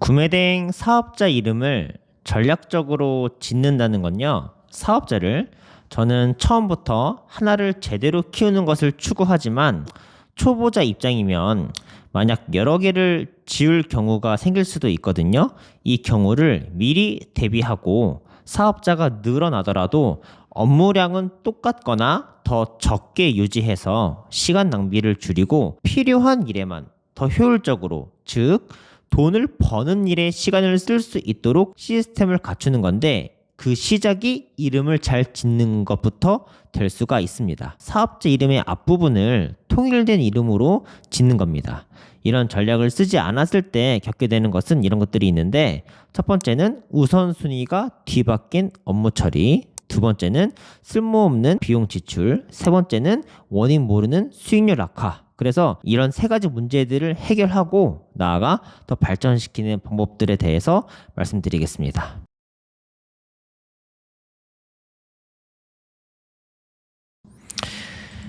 구매대행 사업자 이름을 전략적으로 짓는다는 건요. 사업자를 저는 처음부터 하나를 제대로 키우는 것을 추구하지만 초보자 입장이면 만약 여러 개를 지을 경우가 생길 수도 있거든요. 이 경우를 미리 대비하고 사업자가 늘어나더라도 업무량은 똑같거나 더 적게 유지해서 시간 낭비를 줄이고 필요한 일에만 더 효율적으로, 즉 돈을 버는 일에 시간을 쓸 수 있도록 시스템을 갖추는 건데, 그 시작이 이름을 잘 짓는 것부터 될 수가 있습니다. 사업자 이름의 앞부분을 통일된 이름으로 짓는 겁니다. 이런 전략을 쓰지 않았을 때 겪게 되는 것은 이런 것들이 있는데, 첫 번째는 우선순위가 뒤바뀐 업무 처리, 두 번째는 쓸모없는 비용 지출, 세 번째는 원인 모르는 수익률 악화. 그래서 이런 세 가지 문제들을 해결하고 나아가 더 발전시키는 방법들에 대해서 말씀드리겠습니다.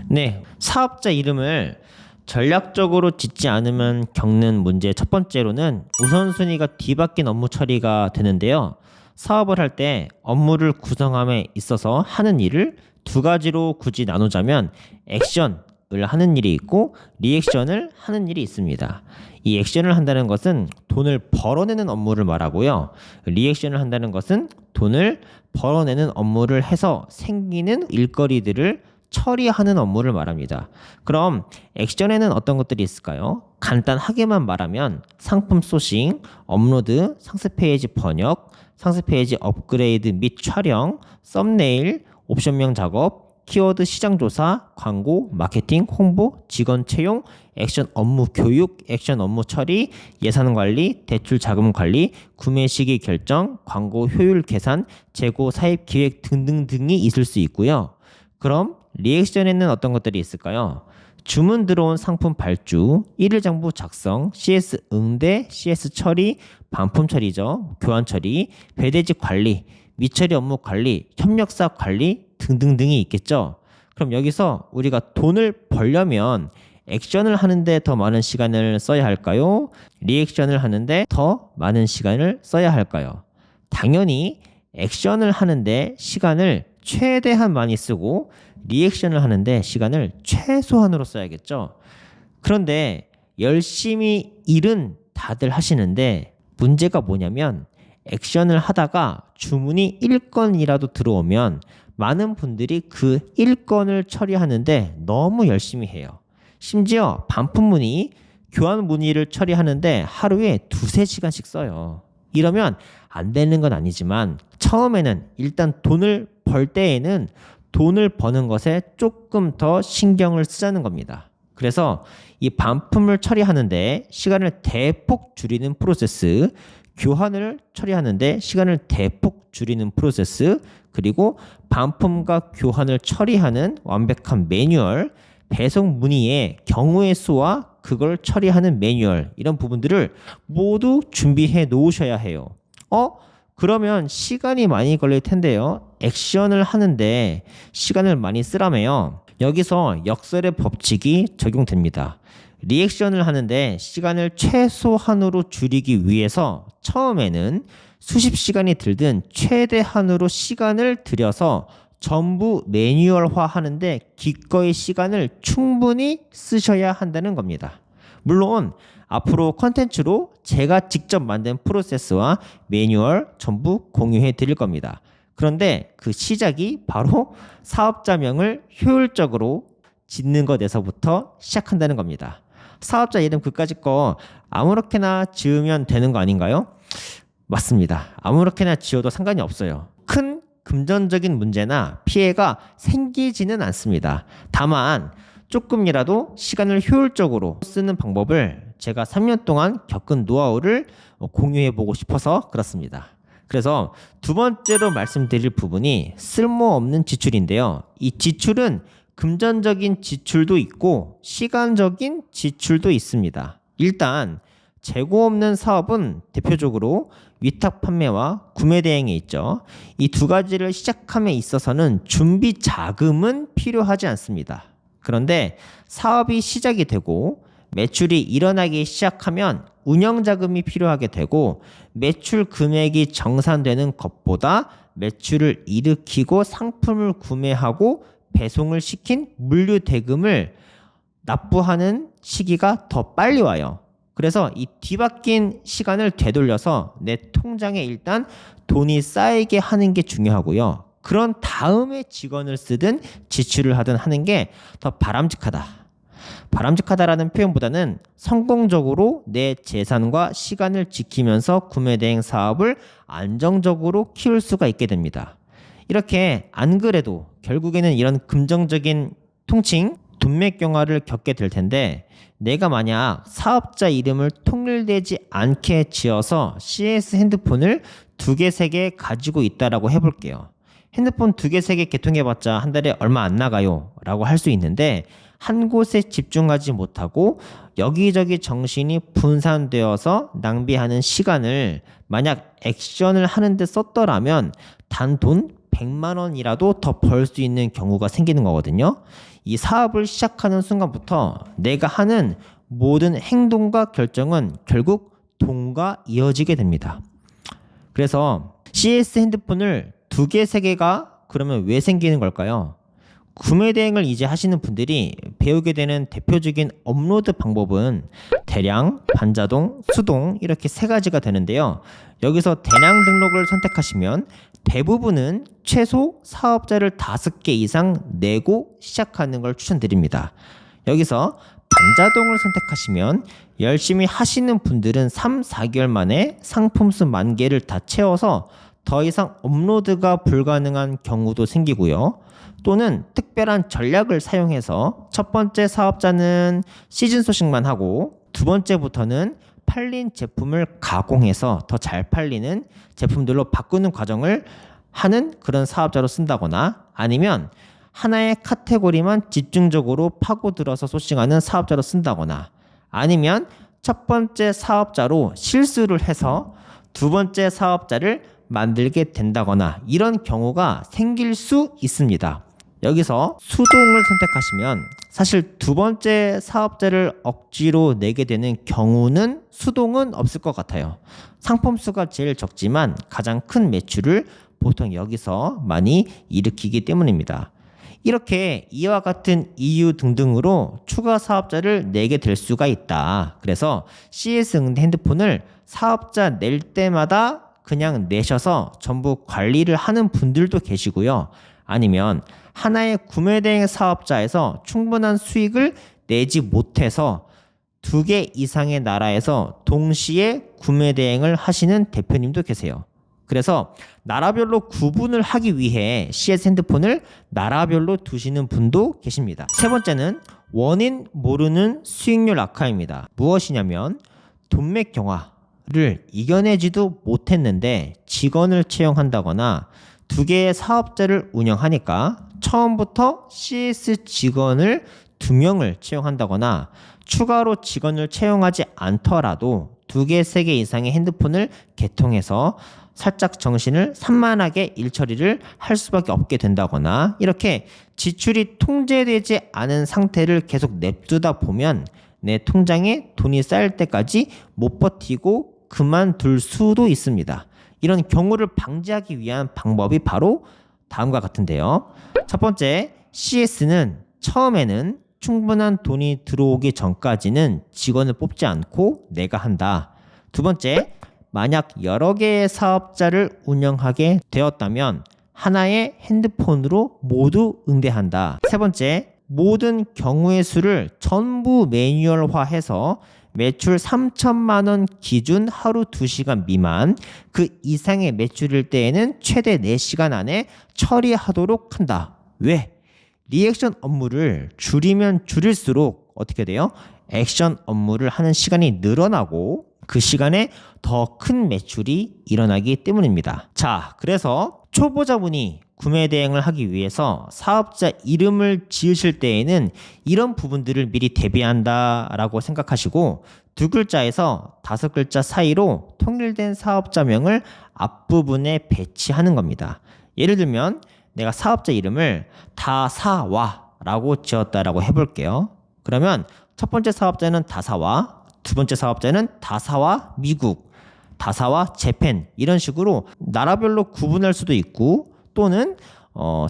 네, 사업자 이름을 전략적으로 짓지 않으면 겪는 문제 첫 번째로는 우선순위가 뒤바뀐 업무 처리가 되는데요. 사업을 할 때 업무를 구성함에 있어서 하는 일을 두 가지로 굳이 나누자면 액션을 하는 일이 있고 리액션을 하는 일이 있습니다. 이 액션을 한다는 것은 돈을 벌어내는 업무를 말하고요. 리액션을 한다는 것은 돈을 벌어내는 업무를 해서 생기는 일거리들을 처리하는 업무를 말합니다. 그럼 액션에는 어떤 것들이 있을까요? 간단하게만 말하면 상품 소싱, 업로드, 상세 페이지 번역, 상세 페이지 업그레이드 및 촬영, 썸네일, 옵션명 작업, 키워드 시장 조사, 광고, 마케팅, 홍보, 직원 채용, 액션 업무 교육, 액션 업무 처리, 예산 관리, 대출 자금 관리, 구매 시기 결정, 광고 효율 계산, 재고 사입 기획 등등등이 있을 수 있고요. 그럼 리액션에는 어떤 것들이 있을까요? 주문 들어온 상품 발주, 일일 장부 작성, CS 응대, CS 처리, 반품 처리죠, 교환 처리, 배대직 관리, 미처리 업무 관리, 협력사 관리 등등등이 있겠죠. 그럼 여기서 우리가 돈을 벌려면 액션을 하는데 더 많은 시간을 써야 할까요? 리액션을 하는데 더 많은 시간을 써야 할까요? 당연히 액션을 하는데 시간을 최대한 많이 쓰고 리액션을 하는데 시간을 최소한으로 써야겠죠. 그런데 열심히 일은 다들 하시는데 문제가 뭐냐면 액션을 하다가 주문이 1건이라도 들어오면 많은 분들이 그 1건을 처리하는데 너무 열심히 해요. 심지어 반품 문의, 교환 문의를 처리하는데 하루에 2-3시간씩 써요. 이러면 안 되는 건 아니지만 처음에는 일단 돈을 벌 때에는 돈을 버는 것에 조금 더 신경을 쓰자는 겁니다. 그래서 이 반품을 처리하는데 시간을 대폭 줄이는 프로세스, 교환을 처리하는데 시간을 대폭 줄이는 프로세스, 그리고 반품과 교환을 처리하는 완벽한 매뉴얼, 배송 문의의 경우의 수와 그걸 처리하는 매뉴얼, 이런 부분들을 모두 준비해 놓으셔야 해요. 그러면 시간이 많이 걸릴 텐데요. 액션을 하는데 시간을 많이 쓰라며요. 여기서 역설의 법칙이 적용됩니다. 리액션을 하는데 시간을 최소한으로 줄이기 위해서 처음에는 수십 시간이 들든 최대한으로 시간을 들여서 전부 매뉴얼화 하는데 기꺼이 시간을 충분히 쓰셔야 한다는 겁니다. 물론 앞으로 컨텐츠로 제가 직접 만든 프로세스와 매뉴얼 전부 공유해 드릴 겁니다. 그런데 그 시작이 바로 사업자명을 효율적으로 짓는 것에서부터 시작한다는 겁니다. 사업자 이름 그까짓 거 아무렇게나 지으면 되는 거 아닌가요? 맞습니다. 아무렇게나 지어도 상관이 없어요. 큰 금전적인 문제나 피해가 생기지는 않습니다. 다만 조금이라도 시간을 효율적으로 쓰는 방법을 제가 3년 동안 겪은 노하우를 공유해 보고 싶어서 그렇습니다. 그래서 두 번째로 말씀드릴 부분이 쓸모없는 지출인데요. 이 지출은 금전적인 지출도 있고 시간적인 지출도 있습니다. 일단 재고 없는 사업은 대표적으로 위탁 판매와 구매 대행에 있죠. 이 두 가지를 시작함에 있어서는 준비 자금은 필요하지 않습니다. 그런데 사업이 시작이 되고 매출이 일어나기 시작하면 운영자금이 필요하게 되고 매출 금액이 정산되는 것보다 매출을 일으키고 상품을 구매하고 배송을 시킨 물류 대금을 납부하는 시기가 더 빨리 와요. 그래서 이 뒤바뀐 시간을 되돌려서 내 통장에 일단 돈이 쌓이게 하는 게 중요하고요. 그런 다음에 직원을 쓰든 지출을 하든 하는 게 더 바람직하다. 바람직하다라는 표현보다는 성공적으로 내 재산과 시간을 지키면서 구매대행 사업을 안정적으로 키울 수가 있게 됩니다. 이렇게 안 그래도 결국에는 이런 금전적인 통칭, 돈맥경화를 겪게 될 텐데 내가 만약 사업자 이름을 통일되지 않게 지어서 CS 핸드폰을 2개, 3개 가지고 있다라고 해볼게요. 핸드폰 2개, 3개 개통해봤자 한 달에 얼마 안 나가요 라고 할 수 있는데 한 곳에 집중하지 못하고 여기저기 정신이 분산되어서 낭비하는 시간을 만약 액션을 하는데 썼더라면 단돈 100만 원이라도 더 벌 수 있는 경우가 생기는 거거든요. 이 사업을 시작하는 순간부터 내가 하는 모든 행동과 결정은 결국 돈과 이어지게 됩니다. 그래서 CS 핸드폰을 2개, 3개가 그러면 왜 생기는 걸까요? 구매 대행을 이제 하시는 분들이 배우게 되는 대표적인 업로드 방법은 대량, 반자동, 수동 이렇게 3가지가 되는데요. 여기서 대량 등록을 선택하시면 대부분은 최소 사업자를 5개 이상 내고 시작하는 걸 추천드립니다. 여기서 반자동을 선택하시면 열심히 하시는 분들은 3, 4개월 만에 상품 수 10,000개를 다 채워서 더 이상 업로드가 불가능한 경우도 생기고요. 또는 특별한 전략을 사용해서 첫 번째 사업자는 시즌 소식만 하고 두 번째부터는 팔린 제품을 가공해서 더 잘 팔리는 제품들로 바꾸는 과정을 하는 그런 사업자로 쓴다거나 아니면 하나의 카테고리만 집중적으로 파고들어서 소싱하는 사업자로 쓴다거나 아니면 첫 번째 사업자로 실수를 해서 두 번째 사업자를 만들게 된다거나 이런 경우가 생길 수 있습니다. 여기서 수동을 선택하시면 사실 두 번째 사업자를 억지로 내게 되는 경우는 수동은 없을 것 같아요. 상품 수가 제일 적지만 가장 큰 매출을 보통 여기서 많이 일으키기 때문입니다. 이렇게 이와 같은 이유 등등으로 추가 사업자를 내게 될 수가 있다. 그래서 CS 응대 핸드폰을 사업자 낼 때마다 그냥 내셔서 전부 관리를 하는 분들도 계시고요. 아니면 하나의 구매 대행 사업자에서 충분한 수익을 내지 못해서 2개 이상의 나라에서 동시에 구매 대행을 하시는 대표님도 계세요. 그래서 나라별로 구분을 하기 위해 CS 핸드폰을 나라별로 두시는 분도 계십니다. 세 번째는 원인 모르는 수익률 악화입니다. 무엇이냐면 돈맥 경화를 이겨내지도 못했는데 직원을 채용한다거나 2개의 사업자를 운영하니까 처음부터 CS 직원을 2명을 채용한다거나 추가로 직원을 채용하지 않더라도 2개, 3개 이상의 핸드폰을 개통해서 살짝 정신을 산만하게 일처리를 할 수밖에 없게 된다거나 이렇게 지출이 통제되지 않은 상태를 계속 냅두다 보면 내 통장에 돈이 쌓일 때까지 못 버티고 그만둘 수도 있습니다. 이런 경우를 방지하기 위한 방법이 바로 다음과 같은데요. 첫 번째, CS는 처음에는 충분한 돈이 들어오기 전까지는 직원을 뽑지 않고 내가 한다. 두 번째, 만약 여러 개의 사업자를 운영하게 되었다면 하나의 핸드폰으로 모두 응대한다. 세 번째, 모든 경우의 수를 전부 매뉴얼화해서 매출 3천만 원 기준 하루 2시간 미만, 그 이상의 매출일 때에는 최대 4시간 안에 처리하도록 한다. 왜? 리액션 업무를 줄이면 줄일수록 어떻게 돼요? 액션 업무를 하는 시간이 늘어나고 그 시간에 더 큰 매출이 일어나기 때문입니다. 자, 그래서 초보자분이 구매 대행을 하기 위해서 사업자 이름을 지으실 때에는 이런 부분들을 미리 대비한다라고 생각하시고 2글자에서 5글자 사이로 통일된 사업자명을 앞부분에 배치하는 겁니다. 예를 들면 내가 사업자 이름을 다사와라고 지었다라고 해볼게요. 그러면 첫 번째 사업자는 다사와, 두 번째 사업자는 다사와 미국, 다사와 재팬 이런 식으로 나라별로 구분할 수도 있고 또는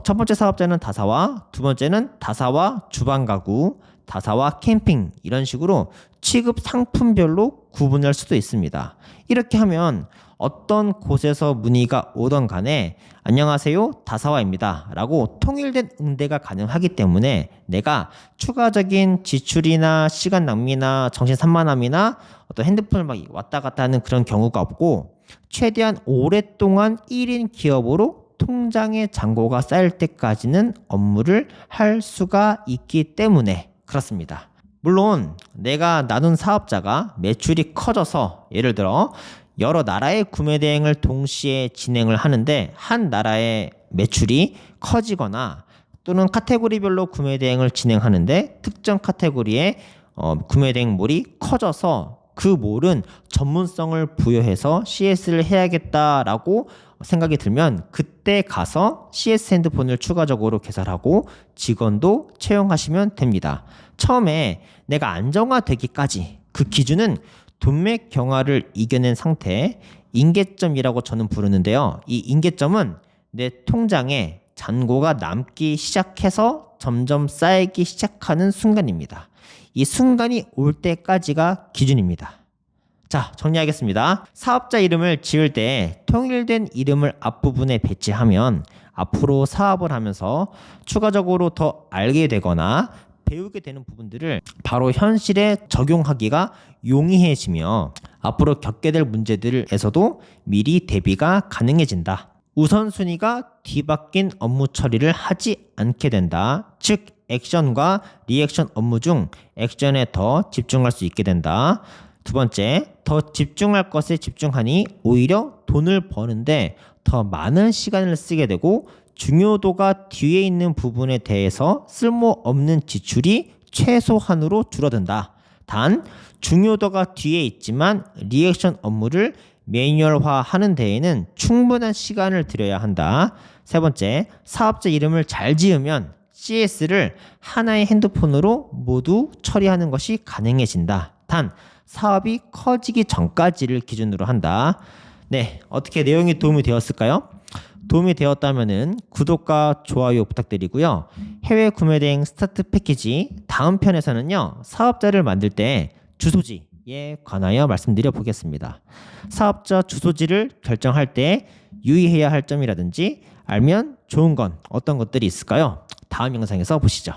첫 번째 사업자는 다사와, 두 번째는 다사와 주방가구, 다사와 캠핑 이런 식으로 취급 상품별로 구분할 수도 있습니다. 이렇게 하면 어떤 곳에서 문의가 오던 간에 안녕하세요 다사와입니다 라고 통일된 응대가 가능하기 때문에 내가 추가적인 지출이나 시간 낭비나 정신 산만함이나 어떤 핸드폰을 막 왔다 갔다 하는 그런 경우가 없고 최대한 오랫동안 1인 기업으로 통장에 잔고가 쌓일 때까지는 업무를 할 수가 있기 때문에 그렇습니다. 물론 내가 나눈 사업자가 매출이 커져서 예를 들어 여러 나라의 구매 대행을 동시에 진행을 하는데 한 나라의 매출이 커지거나 또는 카테고리별로 구매 대행을 진행하는데 특정 카테고리의 구매 대행몰이 커져서 그 몰은 전문성을 부여해서 CS를 해야겠다라고 생각이 들면 그때 가서 CS 핸드폰을 추가적으로 개설하고 직원도 채용하시면 됩니다. 처음에 내가 안정화되기까지 그 기준은 돈맥 경화를 이겨낸 상태, 인계점이라고 저는 부르는데요. 이 인계점은 내 통장에 잔고가 남기 시작해서 점점 쌓이기 시작하는 순간입니다. 이 순간이 올 때까지가 기준입니다. 자, 정리하겠습니다. 사업자 이름을 지을 때 통일된 이름을 앞부분에 배치하면 앞으로 사업을 하면서 추가적으로 더 알게 되거나 배우게 되는 부분들을 바로 현실에 적용하기가 용이해지며 앞으로 겪게 될 문제들에서도 미리 대비가 가능해진다. 우선순위가 뒤바뀐 업무 처리를 하지 않게 된다. 즉 액션과 리액션 업무 중 액션에 더 집중할 수 있게 된다. 두 번째, 더 집중할 것에 집중하니 오히려 돈을 버는데 더 많은 시간을 쓰게 되고 중요도가 뒤에 있는 부분에 대해서 쓸모없는 지출이 최소한으로 줄어든다. 단, 중요도가 뒤에 있지만 리액션 업무를 매뉴얼화하는 데에는 충분한 시간을 들여야 한다. 세 번째, 사업자 이름을 잘 지으면 CS를 하나의 핸드폰으로 모두 처리하는 것이 가능해진다. 단, 사업이 커지기 전까지를 기준으로 한다. 네, 어떻게 내용이 도움이 되었을까요? 도움이 되었다면 구독과 좋아요 부탁드리고요. 해외 구매 대행 스타트 패키지 다음 편에서는요. 사업자를 만들 때 주소지에 관하여 말씀드려 보겠습니다. 사업자 주소지를 결정할 때 유의해야 할 점이라든지 알면 좋은 건 어떤 것들이 있을까요? 다음 영상에서 보시죠.